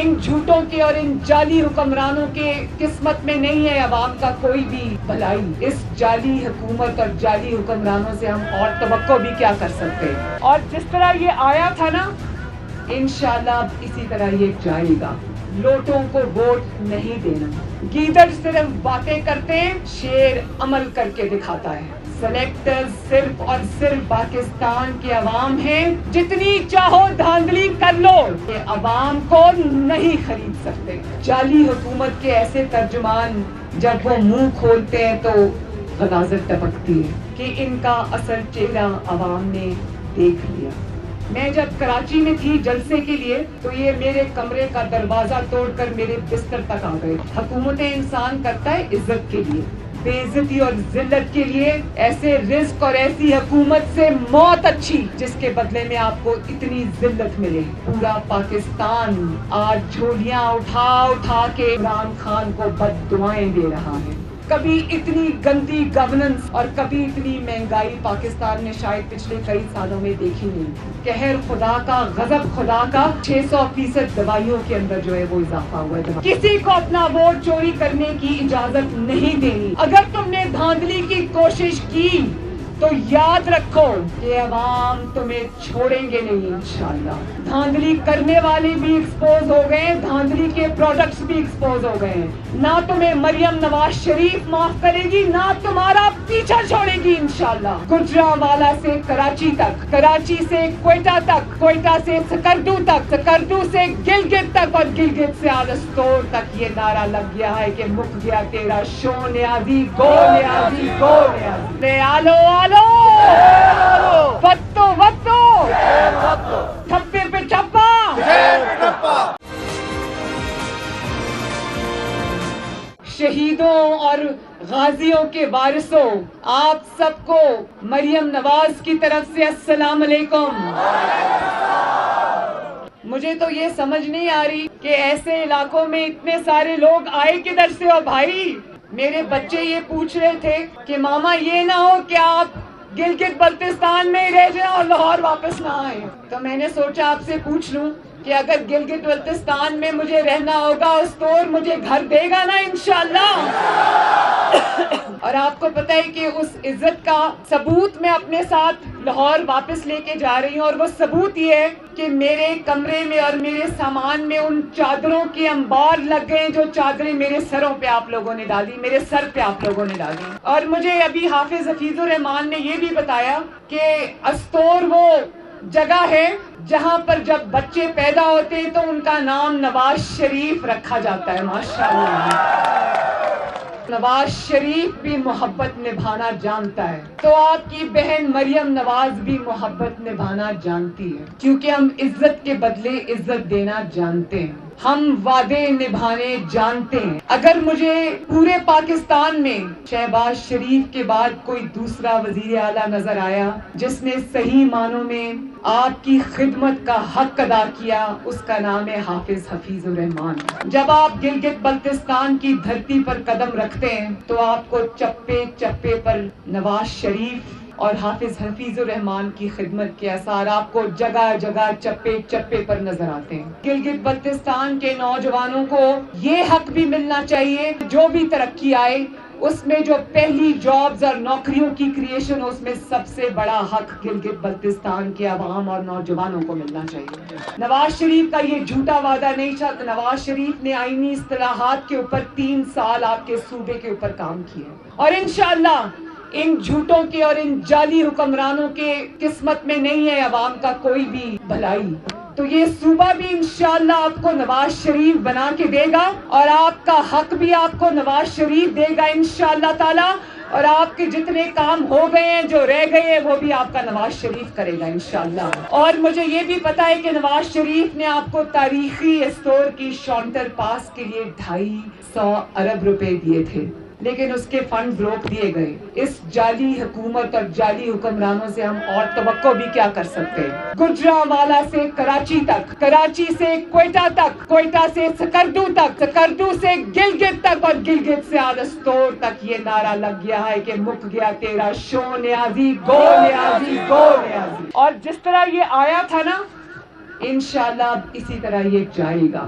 ان جھوٹوں کے اور ان جعلی حکمرانوں کے قسمت میں نہیں ہے عوام کا کوئی بھی بھلائی. اس جعلی حکومت اور جعلی حکمرانوں سے ہم اور توقع بھی کیا کر سکتے ہیں. اور جس طرح یہ آیا تھا نا, انشاءاللہ اب اسی طرح یہ جائے گا. لوٹوں کو ووٹ نہیں دینا. گیدڑ صرف باتیں کرتے ہیں, شیر عمل کر کے دکھاتا ہے. سلیکٹر صرف اور صرف پاکستان کے عوام ہیں. جتنی چاہو دھاندلی کر لو, یہ عوام کو نہیں خرید سکتے. جعلی حکومت کے ایسے ترجمان جب وہ منہ کھولتے ہیں تو غلاظت ٹپکتی ہے کہ ان کا اصل چہرہ عوام نے دیکھ لیا. میں جب کراچی میں تھی جلسے کے لیے تو یہ میرے کمرے کا دروازہ توڑ کر میرے بستر تک آ گئے. حکومتیں انسان کرتا ہے عزت کے لیے, بے عزتی اور ذلت کے لیے. ایسے رزق اور ایسی حکومت سے موت اچھی جس کے بدلے میں آپ کو اتنی ذلت ملے. پورا پاکستان آج جھولیاں اٹھا اٹھا کے عمران خان کو بد دعائیں دے رہا ہے. کبھی اتنی گندی گورننس اور کبھی اتنی مہنگائی پاکستان نے شاید پچھلے کئی سالوں میں دیکھی نہیں. قہر خدا کا, غضب خدا کا. 600% دوائیوں کے اندر جو ہے وہ اضافہ ہوا ہے. کسی کو اپنا ووٹ چوری کرنے کی اجازت نہیں دینی. اگر تم نے دھاندلی کی کوشش کی تو یاد رکھو کہ عوام تمہیں چھوڑیں گے نہیں انشاءاللہ. دھاندلی کرنے والے بھی ایکسپوز ہو گئے, دھاندلی کے پروڈکٹس بھی ایکسپوز ہو گئے. نہ تمہیں مریم نواز شریف معاف کرے گی, نہ تمہارا پیچھا چھوڑے گی انشاءاللہ. گجرانوالہ سے کراچی تک, کراچی سے کوئٹہ تک, کوئٹہ سے سکردو تک, سکردو سے گلگت تک اور گلگت سے آلستور تک یہ نعرہ لگ گیا ہے کہ مک گیا تیرا شو نیازی, گو نیازی, گو نیازی. آلو آلو وتو وتو ٹھپے پہ ٹھپا. شہیدوں اور غازیوں کے وارثوں, آپ سب کو مریم نواز کی طرف سے السلام علیکم. مجھے تو یہ سمجھ نہیں آ رہی کہ ایسے علاقوں میں اتنے سارے لوگ آئے کدھر سے. اور بھائی میرے بچے یہ پوچھ رہے تھے کہ ماما یہ نہ ہو کہ آپ گلگت بلتستان میں رہ جائیں اور لاہور واپس نہ آئیں. تو میں نے سوچا آپ سے پوچھ لوں کہ اگر گلگت بلتستان میں مجھے رہنا ہوگا استور مجھے گھر دے گا نا انشاءاللہ. اور آپ کو پتہ ہے کہ اس عزت کا ثبوت میں اپنے ساتھ لاہور واپس لے کے جا رہی ہوں, اور وہ ثبوت یہ ہے کہ میرے کمرے میں اور میرے سامان میں ان چادروں کے انبار لگ گئے جو چادریں میرے سروں پہ آپ لوگوں نے ڈالی, میرے سر پہ آپ لوگوں نے ڈالی. اور مجھے ابھی حافظ حفیظ الرحمان نے یہ بھی بتایا کہ استور وہ جگہ ہے جہاں پر جب بچے پیدا ہوتے ہیں تو ان کا نام نواز شریف رکھا جاتا ہے. ماشاءاللہ نواز شریف بھی محبت نبھانا جانتا ہے, تو آپ کی بہن مریم نواز بھی محبت نبھانا جانتی ہے, کیونکہ ہم عزت کے بدلے عزت دینا جانتے ہیں, ہم وعدے نبھانے جانتے ہیں. اگر مجھے پورے پاکستان میں شہباز شریف کے بعد کوئی دوسرا وزیر اعلیٰ نظر آیا جس نے صحیح معنوں میں آپ کی خدمت کا حق ادا کیا, اس کا نام ہے حافظ حفیظ الرحمان. جب آپ گلگت بلتستان کی دھرتی پر قدم رکھتے ہیں تو آپ کو چپے چپے پر نواز شریف اور حافظ حفیظ الرحمان کی خدمت کے آثار آپ کو جگہ جگہ چپے چپے پر نظر آتے ہیں. گلگت بلتستان کے نوجوانوں کو یہ حق بھی ملنا چاہیے, جو بھی ترقی آئے اس میں جو پہلی جابز اور نوکریوں کی کریشن ہو, اس میں سب سے بڑا حق گلگت بلتستان کے عوام اور نوجوانوں کو ملنا چاہیے. نواز شریف کا یہ جھوٹا وعدہ نہیں تھا. نواز شریف نے آئینی اصطلاحات کے اوپر 3 سال آپ کے صوبے کے اوپر کام کیا, اور انشاءاللہ ان جھوٹوں کے اور ان جعلی حکمرانوں کے قسمت میں نہیں ہے عوام کا کوئی بھی بھلائی. تو یہ صوبہ بھی انشاءاللہ آپ کو نواز شریف بنا کے دے گا, اور آپ کا حق بھی آپ کو نواز شریف دے گا انشاءاللہ تعالی. اور آپ کے جتنے کام ہو گئے ہیں, جو رہ گئے ہیں, وہ بھی آپ کا نواز شریف کرے گا انشاءاللہ. اور مجھے یہ بھی پتا ہے کہ نواز شریف نے آپ کو تاریخی اسٹور کی شانٹر پاس کے لیے 250 ارب روپے دیے تھے, لیکن اس کے فنڈ روک دیے گئے. اس جعلی حکومت اور جعلی حکمرانوں سے ہم اور توقع بھی کیا کر سکتے ہیں. گجرانوالہ سے کراچی تک, کراچی سے کوئٹہ تک, کوئٹہ سے سکردو تک, سکردو سے گلگت تک اور گلگت سے آلستور تک یہ نعرہ لگ گیا ہے کہ مک گیا تیرا شو نیازی, گو نیازی, گو نیازی. اور جس طرح یہ آیا تھا نا, انشاءاللہ اب اسی طرح یہ جائے گا.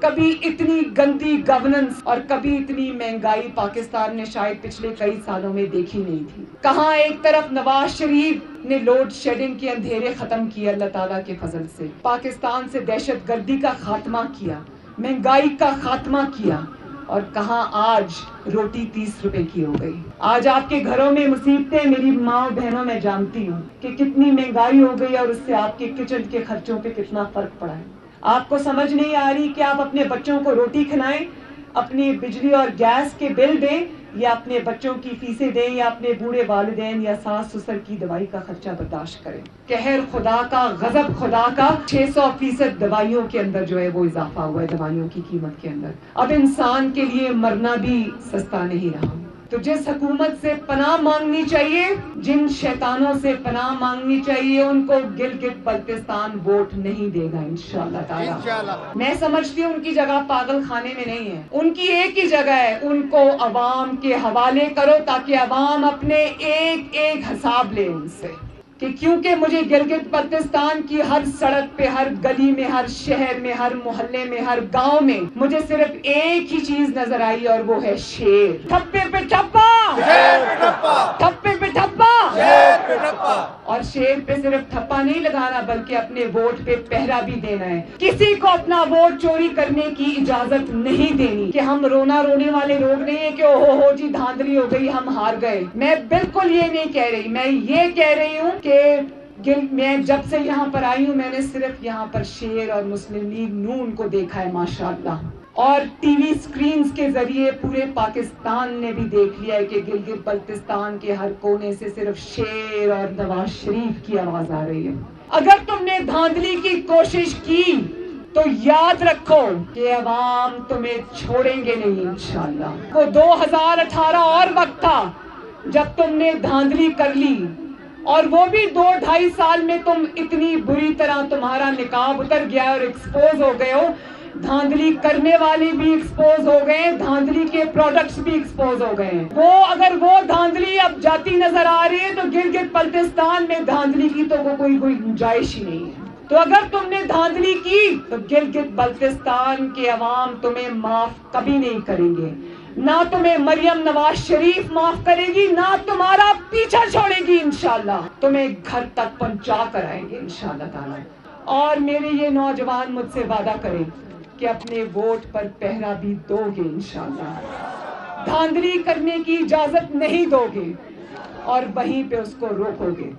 کبھی اتنی گندی گورننس اور کبھی اتنی مہنگائی پاکستان نے شاید پچھلے کئی سالوں میں دیکھی نہیں تھی. کہاں ایک طرف نواز شریف نے لوڈ شیڈنگ کے اندھیرے ختم کیے اللہ تعالیٰ کے فضل سے, پاکستان سے دہشت گردی کا خاتمہ کیا, مہنگائی کا خاتمہ کیا, اور کہاں آج روٹی 30 روپے کی ہو گئی. آج آپ کے گھروں میں مصیبتیں, میری ماں بہنوں میں جانتی ہوں کہ کتنی مہنگائی ہو گئی اور اس سے آپ کے کچن کے خرچوں پہ کتنا فرق پڑا ہے. آپ کو سمجھ نہیں آ رہی کہ آپ اپنے بچوں کو روٹی کھلائیں, اپنی بجلی اور گیس کے بل دیں, یا اپنے بچوں کی فیسیں دیں, یا اپنے بوڑھے والدین یا ساس سسر کی دوائی کا خرچہ برداشت کریں. قہر خدا کا, غضب خدا کا, 600% دوائیوں کے اندر جو ہے وہ اضافہ ہوا ہے, دوائیوں کی قیمت کے اندر. اب انسان کے لیے مرنا بھی سستا نہیں رہا. تو جس حکومت سے پناہ مانگنی چاہیے, جن شیطانوں سے پناہ مانگنی چاہیے, ان کو گلگت بلتستان ووٹ نہیں دے گا انشاءاللہ تعالی. میں سمجھتی ہوں ان کی جگہ پاگل خانے میں نہیں ہے, ان کی ایک ہی جگہ ہے, ان کو عوام کے حوالے کرو تاکہ عوام اپنے ایک ایک حساب لے ان سے. کہ کیونکہ مجھے گلگت بلتستان کی ہر سڑک پہ, ہر گلی میں, ہر شہر میں, ہر محلے میں, ہر گاؤں میں مجھے صرف ایک ہی چیز نظر آئی, اور وہ ہے شیر. ٹھپے پہ ٹھپا, ٹھپے پہ ٹھپا, اور شیر پہ صرف ٹھپا نہیں لگانا بلکہ اپنے ووٹ پہ پہرا بھی دینا ہے. کسی کو اپنا ووٹ چوری کرنے کی اجازت نہیں دینی. کہ ہم رونا رونے والے لوگ نہیں ہیں کہ او ہو جی دھاندلی ہو گئی, ہم ہار گئے. میں بالکل یہ نہیں کہہ رہی, میں یہ کہہ رہی ہوں کہ میں جب سے یہاں پر آئی ہوں میں نے صرف یہاں پر شیر اور مسلم لیگ نون کو دیکھا ہے ماشاءاللہ, اور ٹی وی سکرینز کے ذریعے پورے پاکستان نے بھی دیکھ لیا ہے کہ گلگت بلتستان کے ہر کونے سے صرف شیر اور نواز شریف کی آواز آ رہی ہے. اگر تم نے دھاندلی کی کوشش کی تو یاد رکھو کہ عوام تمہیں چھوڑیں گے نہیں انشاءاللہ. وہ 2018 اور وقت تھا جب تم نے دھاندلی کر لی, اور وہ بھی 2-2.5 سال میں تم اتنی بری طرح تمہارا نقاب اتر گیا اور ایکسپوز ہو گئے ہو. دھاندلی کرنے والے بھی ایکسپوز ہو گئے, دھاندلی کے پروڈکٹس بھی ایکسپوز ہو گئے ہیں. اگر وہ دھاندلی اب جاتی نظر آ رہی ہے تو گلگت بلتستان میں دھاندلی کی تو کوئی گنجائش ہی نہیں ہے. تو اگر تم نے دھاندلی کی تو گلگت بلتستان کے عوام تمہیں معاف کبھی نہیں کریں گے. نہ تمہیں مریم نواز شریف معاف کرے گی, نہ تمہارا پیچھا چھوڑے گی انشاءاللہ. تمہیں گھر تک پہنچا کر آئیں گے انشاءاللہ تعالی. اور میرے یہ نوجوان مجھ سے وعدہ کریں کہ اپنے ووٹ پر پہرا بھی دو گے انشاءاللہ, دھاندلی کرنے کی اجازت نہیں دو گے, اور وہیں پہ اس کو روکو گے.